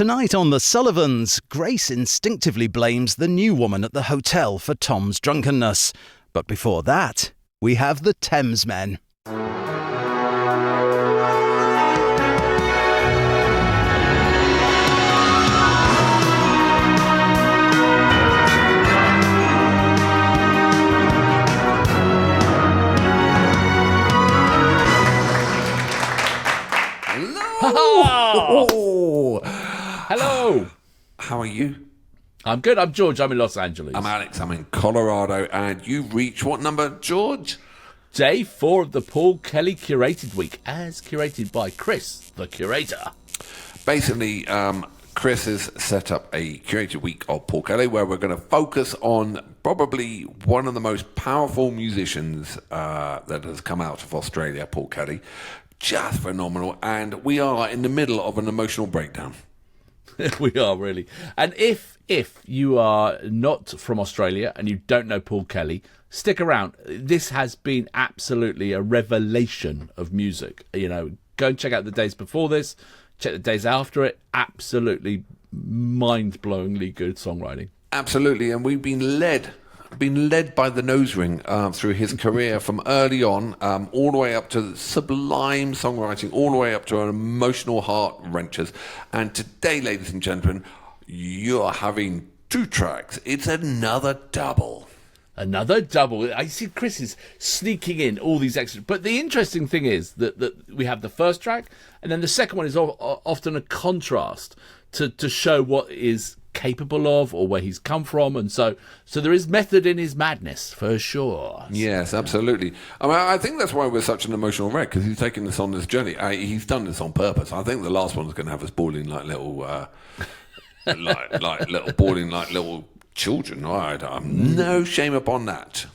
Tonight on The Sullivans, Grace instinctively blames the new woman at the hotel for Tom's drunkenness. But before that, we have the Thamesmen. Oh! Hello. How are you? I'm good. I'm George. I'm in Los Angeles. I'm Alex. I'm in Colorado. And you've reached what number, George? Day 4 of the Paul Kelly Curated Week, as curated by Chris, the curator. Basically, Chris has set up a curated week of Paul Kelly where we're going to focus on probably one of the most powerful musicians that has come out of Australia, Paul Kelly. Just phenomenal. And we are in the middle of an emotional breakdown. We are, really. And if you are not from Australia and you don't know Paul Kelly, stick around. This has been absolutely a revelation of music. You know, go and check out the days before this, check the days after it. Absolutely mind-blowingly good songwriting. Absolutely, and we've been led by the nose ring through his career from early on, all the way up to sublime songwriting, all the way up to an emotional heart wrenchers. And today, ladies and gentlemen, you're having 2 tracks. It's another double. Another double. I see Chris is sneaking in all these extras. But the interesting thing is that we have the first track, and then the second one is often a contrast to show what is capable of or where he's come from, and so there is method in his madness for sure. Yes, absolutely. I mean, I think that's why we're such an emotional wreck, because he's taken us on this journey. He's done this on purpose. I think the last one's going to have us bawling like little bawling like little children. I'm no shame upon that.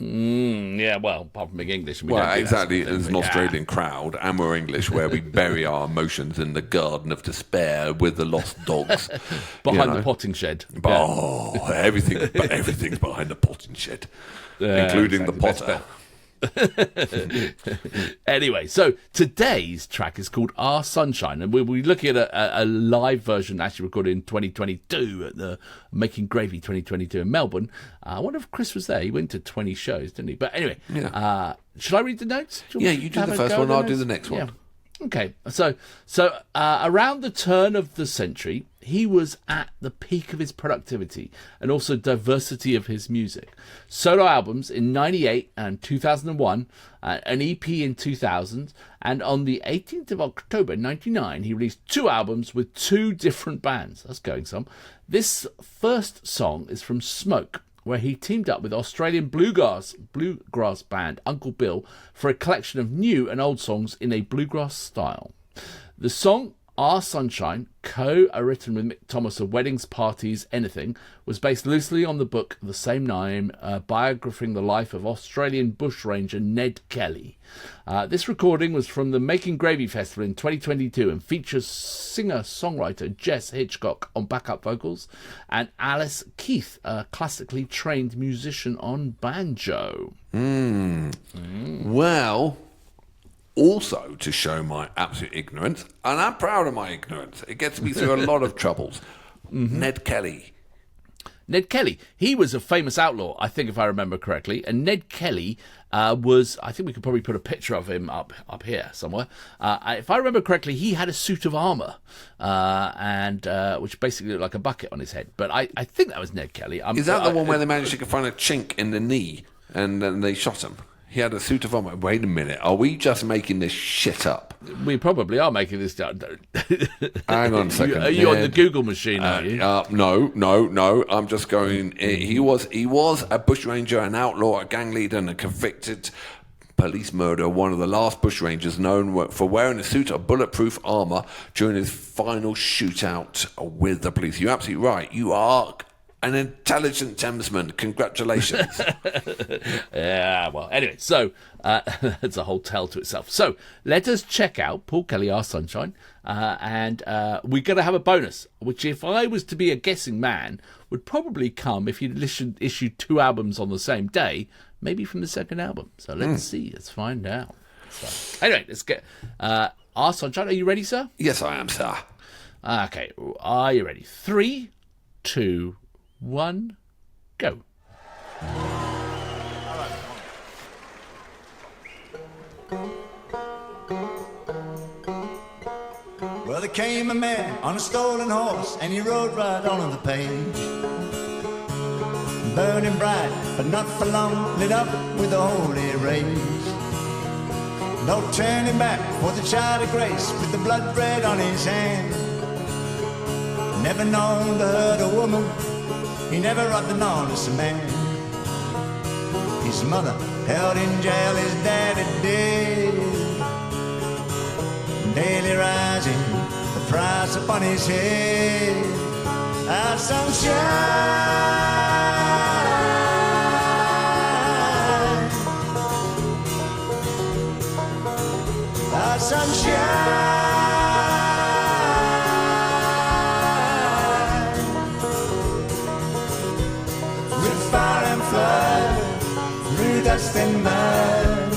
Yeah, well, apart from being English. Exactly. There's an Australian crowd, and we're English, where we bury our emotions in the garden of despair with the lost dogs. Behind the potting shed. Everything's behind the potting shed, including the potter. Anyway, so today's track is called Our Sunshine, and we'll be looking at a live version actually recorded in 2022 at the Making Gravy 2022 in Melbourne. I wonder if Chris was there. He went to 20 shows, didn't he? But anyway, should I read the notes? Yeah, you do the first one, I'll do the next one. Yeah. Okay, so around the turn of the century, he was at the peak of his productivity and also diversity of his music. Solo albums in 98 and 2001, an EP in 2000, and on the 18th of October 99, he released 2 albums with 2 different bands. That's going some. This first song is from Smoke, where he teamed up with Australian bluegrass band Uncle Bill for a collection of new and old songs in a bluegrass style. The song Our Sunshine, co-written with Mick Thomas of Weddings, Parties, Anything, was based loosely on the book of the same name, biographing the life of Australian bushranger Ned Kelly. This recording was from the Making Gravy Festival in 2022 and features singer-songwriter Jess Hitchcock on backup vocals and Alice Keith, a classically trained musician on banjo. Well, also to show my absolute ignorance, and I'm proud of my ignorance, it gets me through a lot of troubles. Ned Kelly, he was a famous outlaw, I think, if I remember correctly. And Ned Kelly was, I think we could probably put a picture of him up here somewhere. If I remember correctly, he had a suit of armour, and which basically looked like a bucket on his head. But I think that was Ned Kelly. Is that the one where they managed to find a chink in the knee and then they shot him? He had a suit of armour. Wait a minute. Are we just making this shit up? We probably are making this up. Hang on a second. Are you on the Google machine, are you? No. I'm just going... He was a bushranger, an outlaw, a gang leader, and a convicted police murderer, one of the last bushrangers known for wearing a suit of bulletproof armour during his final shootout with the police. You're absolutely right. You are an intelligent Thamesman. Congratulations. Yeah, well, anyway, so it's a whole tale to itself. So let us check out Paul Kelly, Our Sunshine, and we're going to have a bonus, which if I was to be a guessing man, would probably come if you'd issued 2 albums on the same day, maybe from the second album. So let's see, let's find out. So, anyway, let's get Our Sunshine. Are you ready, sir? Yes, I am, sir. Okay, are you ready? 3, 2, 1, go. Well, there came a man on a stolen horse, and he rode right on the page. Burning bright, but not for long, lit up with a holy rays. No turning back for the child of grace, with the blood red on his hand. Never known to hurt a woman, he never robbed an honest man. His mother held in jail, his daddy dead. Daily rising, the price upon his head. Our sunshine, our sunshine. Through fire and flood, through dust and mud,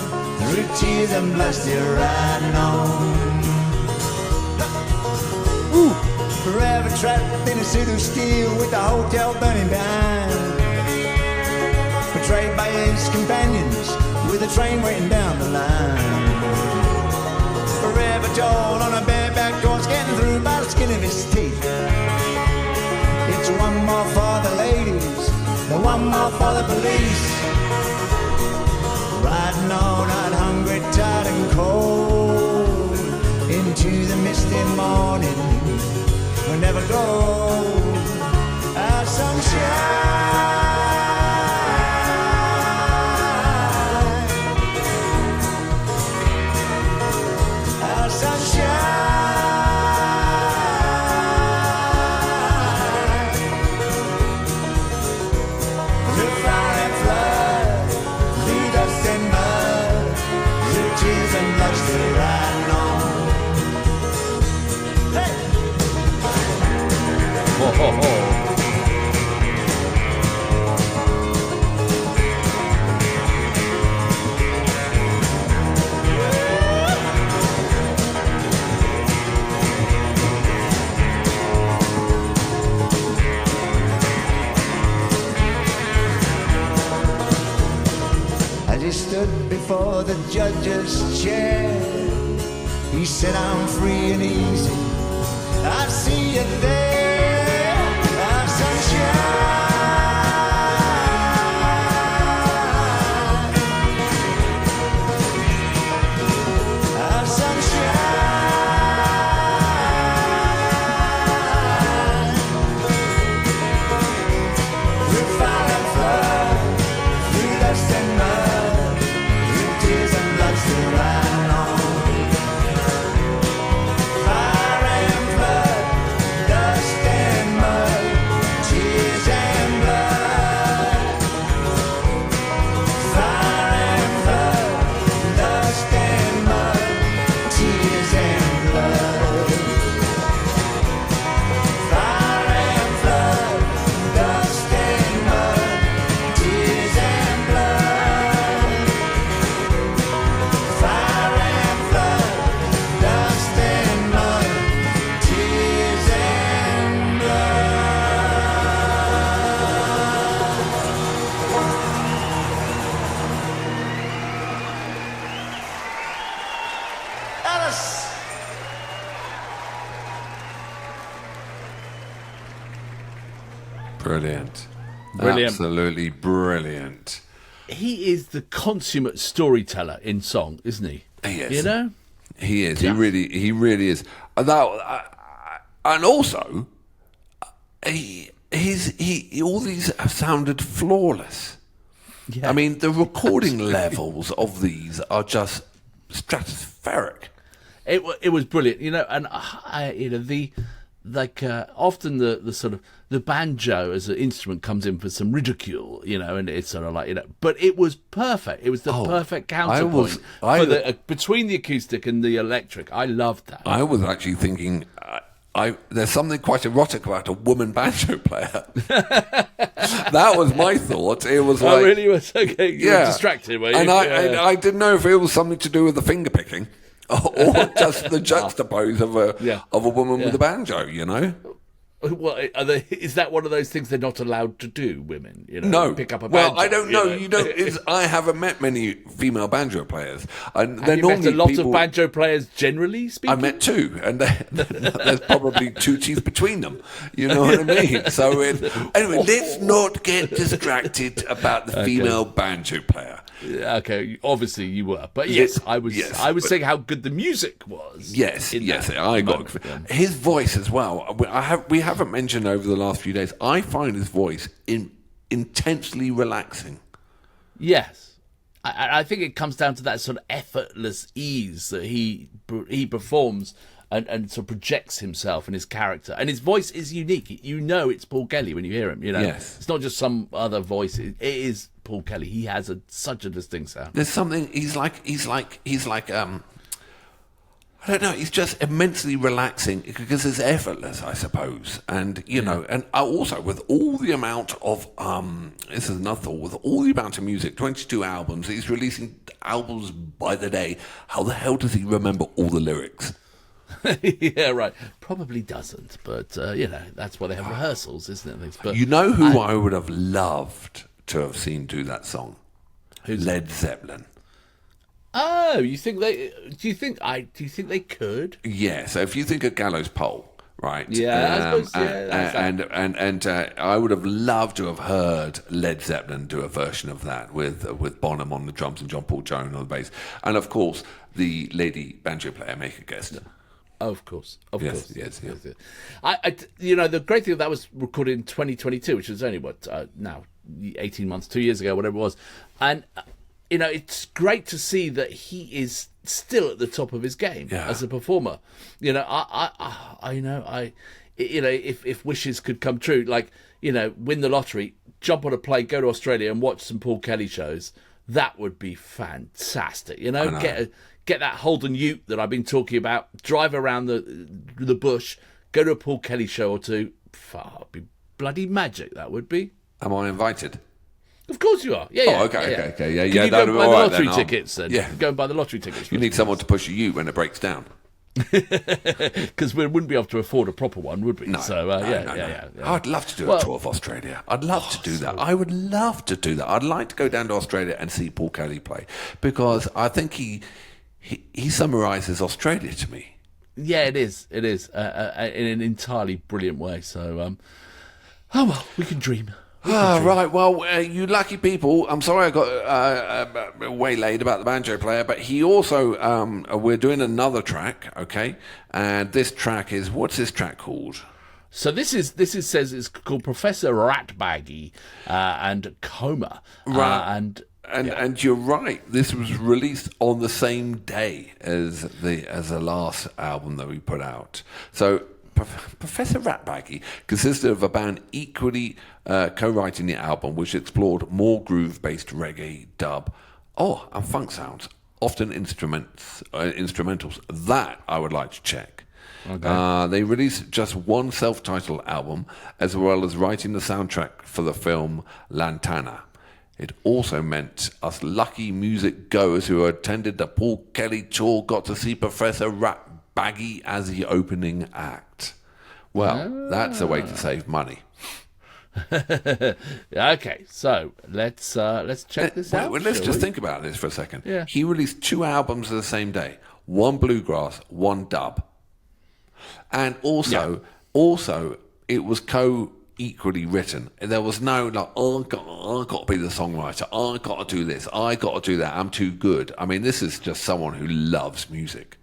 through tears and blood, still riding on. Forever trapped in a suit of steel with the hotel burning behind. Betrayed by his companions with a train waiting down the line. Forever told on a bareback horse, getting through by the skin of his teeth. It's one more for the ladies, the one more for the police. Riding on out hungry, tired and cold, into the misty morning. We'll never go. Our sunshine, our sunshine. Through fire and flood, through dust and mud, through tears and blood, still riding on. Hey! Ho, ho, ho. As he stood before the judge's chair, he said, I'm free and easy, I see you there, our sunshine, our sunshine. Through fire and flood, through dust and mud, through tears and blood, still riding on. Fire and flood, dust and mud, tears and blood. Fire and flood, dust and mud, tears and blood. Fire and flood, dust and mud, tears and blood. Fire and flood, dust and mud, tears and blood. Alice! Brilliant. Brilliant. Absolutely brilliant. He is the consummate storyteller in song, isn't he? He is. You know? He is. Yeah. He really is. And also, all these have sounded flawless. Yeah. I mean, the recording levels of these are just stratospheric. It was brilliant, you know, and often the sort of the banjo as an instrument comes in for some ridicule, you know, and it's sort of like, you know, but it was perfect. It was the perfect counterpoint between the acoustic and the electric. I loved that. I was actually thinking, there's something quite erotic about a woman banjo player. That was my thought. It was like, really was okay. You were distracted, were you? And I didn't know if it was something to do with the finger picking. or just the juxtapose of a woman with a banjo, you know? Well, is that one of those things they're not allowed to do, women? You know, No. pick up a banjo. Well, I don't know. You know, I haven't met many female banjo players. And Have you met a lot of banjo players generally speaking? I met two, and there's probably two teeth between them. You know what I mean? So anyway, let's not get distracted about the female banjo player. Okay, obviously you were, but yes, I was saying how good the music was. Yes, I got his voice as well. We haven't mentioned over the last few days. I find his voice intensely relaxing. Yes, I think it comes down to that sort of effortless ease that he performs and sort of projects himself and his character. And his voice is unique. You know it's Paul Kelly when you hear him. You know, yes. It's not just some other voice. It is Paul Kelly. He has such a distinct sound. There's something. He's like. I don't know. He's just immensely relaxing because it's effortless, I suppose. And you know, and also with all the amount of this is another thought. With all the amount of music, 22 albums. He's releasing albums by the day. How the hell does he remember all the lyrics? Yeah, right. Probably doesn't, but you know, that's why they have rehearsals, isn't it? But you know who I would have loved to have seen do that song? Who's Led Zeppelin. Oh, you think they? Do you think they could? Yeah. So if you think of Gallows Pole, right? Yeah, I suppose. And I would have loved to have heard Led Zeppelin do a version of that with Bonham on the drums and John Paul Jones on the bass, and of course the lady banjo player make a guest. Of course. Yes. You know, the great thing that was recorded in 2022, which was only now 18 months, 2 years ago, whatever it was, and you know, it's great to see that he is still at the top of his game as a performer. You know, if wishes could come true, like, you know, win the lottery, jump on a plane, go to Australia, and watch some Paul Kelly shows. That would be fantastic. You know, get that Holden Ute that I've been talking about, drive around the bush, go to a Paul Kelly show or two. It'd be bloody magic, that would be. Am I invited? Of course you are. Yeah. Oh, okay. Can you go and buy the lottery tickets then? Yeah. Go and buy the lottery tickets. You need someone to push a ute when it breaks down. Because we wouldn't be able to afford a proper one, would we? No. So, I'd love to do a tour of Australia. I'd love to do that. I would love to do that. I'd like to go down to Australia and see Paul Kelly play because I think he summarises Australia to me. Yeah, it is. It is in an entirely brilliant way. So, we can dream. Right. Well, you lucky people. I'm sorry I got waylaid about the banjo player, but he also, we're doing another track, okay? And this track is, what's this track called? So this says it's called Professor Ratbaggy and Coma. Right. And you're right. This was released on the same day as the last album that we put out. So Professor Ratbaggy consisted of a band equally co-writing the album, which explored more groove-based reggae, dub, and funk sounds, often instrumentals. That I would like to check. Okay. They released just one self-titled album, as well as writing the soundtrack for the film Lantana. It also meant us lucky music goers who attended the Paul Kelly tour got to see Professor Ratbaggy as the opening act. Well, that's a way to save money. Okay, so let's check this out. Well, let's just think about this for a second. Yeah. He released 2 albums the same day, one bluegrass, one dub, and also it was equally written. There was no like, I got to be the songwriter. I got to do this. I got to do that. I'm too good. I mean, this is just someone who loves music.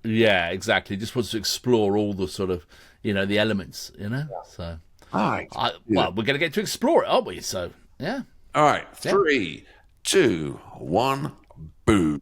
Yeah, exactly. Just wants to explore all the sort of, you know, the elements, you know. So, all right. Well, we're going to get to explore it, aren't we? So, yeah. All right. 3, 2, 1, boo.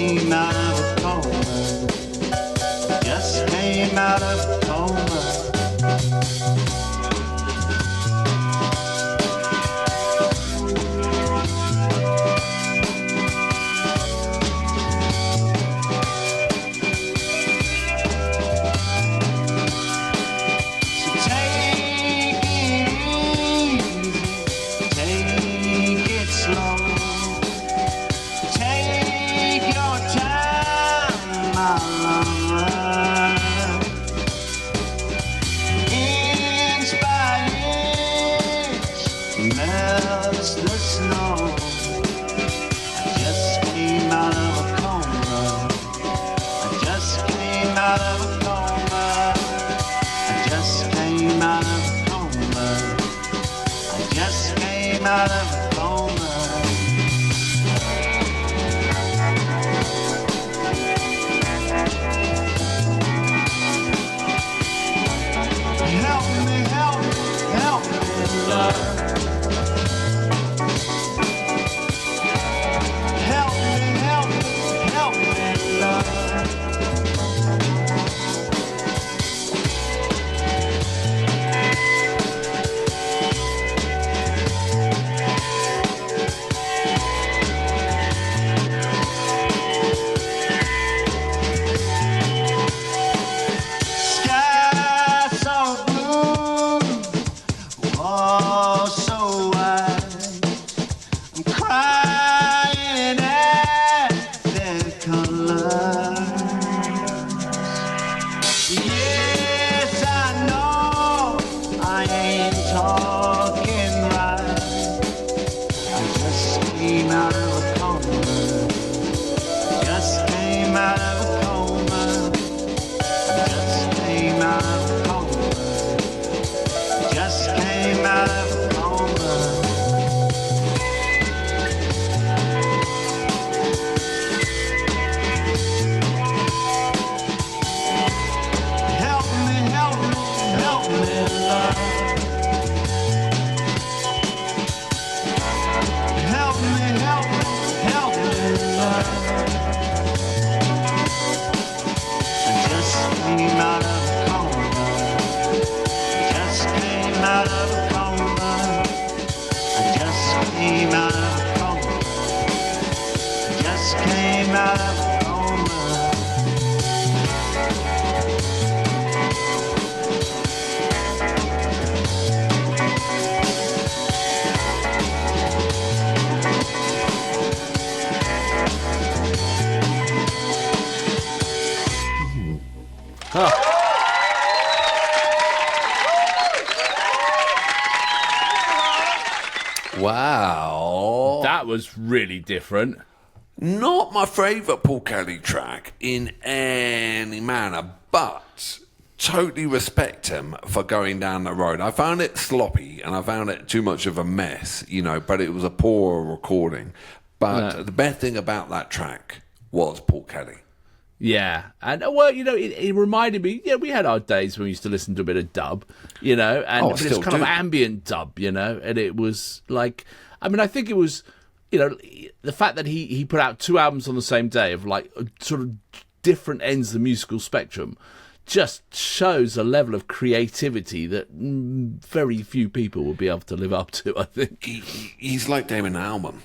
came out of a coma. Just came out of a coma. Wow. That was really different. Not my favourite Paul Kelly track in any manner, but totally respect him for going down the road. I found it sloppy and I found it too much of a mess, but it was a poor recording. But the best thing about that track was Paul Kelly. Yeah, and well, it reminded me. Yeah, we had our days when we used to listen to a bit of dub, and but it's kind of ambient dub, and it was like, I think it was, the fact that he put out 2 albums on the same day of like sort of different ends of the musical spectrum, just shows a level of creativity that very few people will be able to live up to. I think he's like Damon Albarn.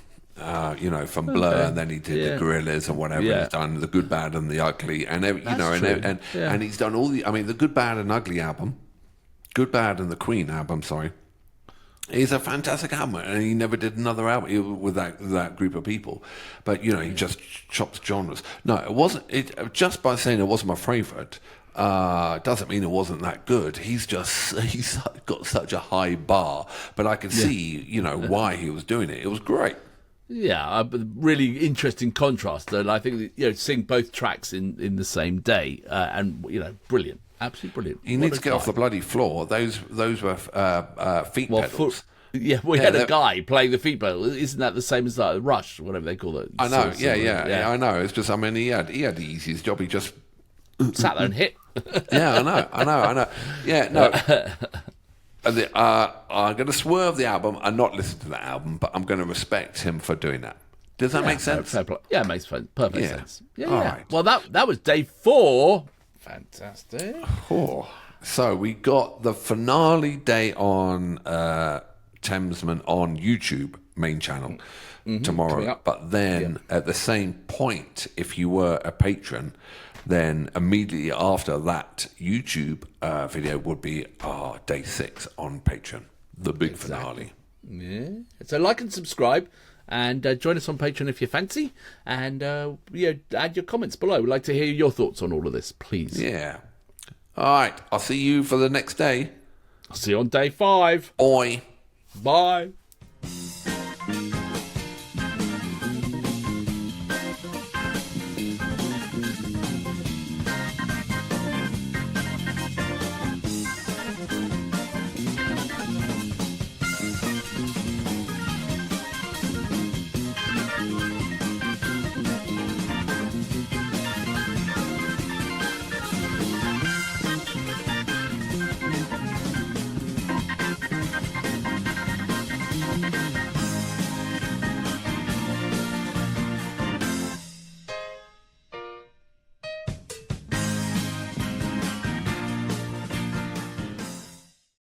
From Blur, and then he did the Gorillaz and whatever. He's done the Good, Bad, and the Ugly, and and he's done all the. The Good, Bad, and Ugly album, Good, Bad, and the Queen album. Sorry, is a fantastic album, and he never did another album with that group of people. But he just chopped genres. No, it wasn't. Just by saying it wasn't my favourite. Doesn't mean it wasn't that good. He's got such a high bar, but I could see why he was doing it. It was great. Yeah, a really interesting contrast, and I think that, seeing both tracks in the same day, and brilliant, absolutely brilliant. He needs to get off the bloody floor. Those were feet pedals. We had a guy playing the feet pedal. Isn't that the same as Rush, whatever they call it? I know. Yeah, I know. It's just, he had the easiest job. He just sat there and hit. Yeah, I know. Yeah, no. I'm going to swerve the album and not listen to that album, but I'm going to respect him for doing that. Does that make sense? Fair play. Yeah, it makes perfect Yeah. sense. Yeah, All yeah. right. Well, that was day 4. Fantastic. Oh. So we got the finale day on Thamesmen on YouTube main channel coming tomorrow. up. But then at the same point, if you were a patron, then immediately after that YouTube video would be day 6 on Patreon, the big finale. Yeah. So like and subscribe, and join us on Patreon if you fancy, and add your comments below. We'd like to hear your thoughts on all of this, please. Yeah. All right. I'll see you for the next day. I'll see you on day 5. Oi. Bye.